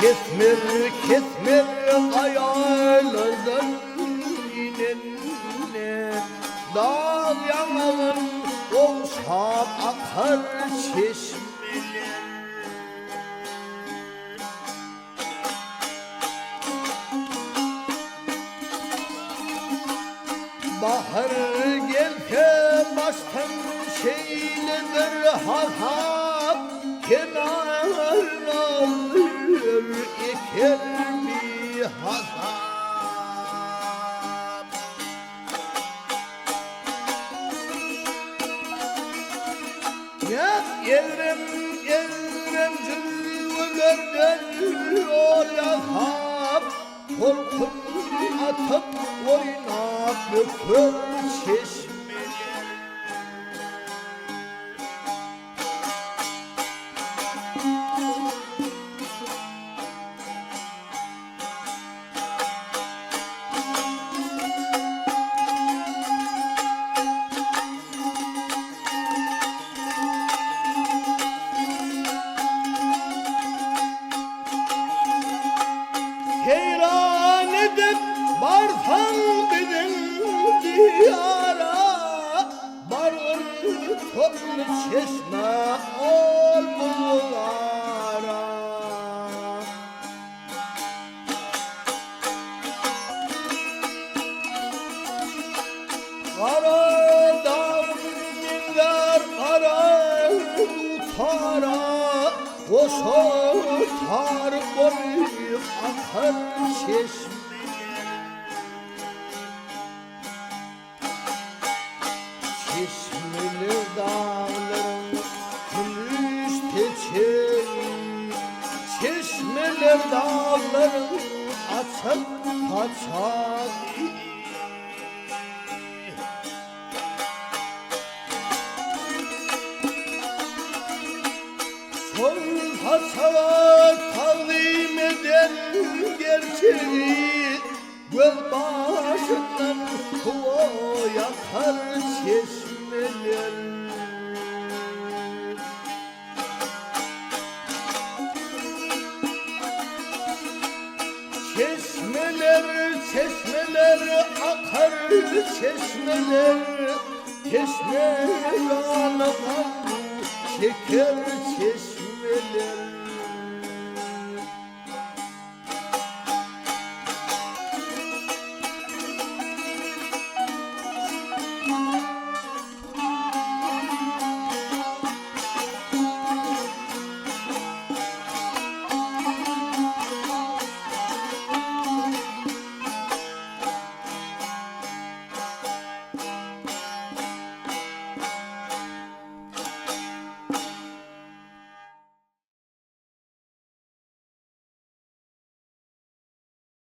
Kesmir kayalardan inenine dağ yanağın olsam akar çeşmeler. Bahar gelse baştan şeyledir hazap, kenarına alır eker bir hazap. Ya evrem cümlelerden o yazap, korkun atıp oynap dökür çeşmeler. Heyran edip varsan bizim diyara, varın toplu çeşme olmalara. Kara dağlar kara utara, o sotar boyu akar çeşmeler. Çeşmeli dağların gümüş teçeği, çeşmeler dağların açık kaçak. Son hasavat takdim eden gerçeği, göz başından kuva yakar çeşmeler. Çeşmeler akar çeşmeler, çeşme yanıma şeker çeşmeler.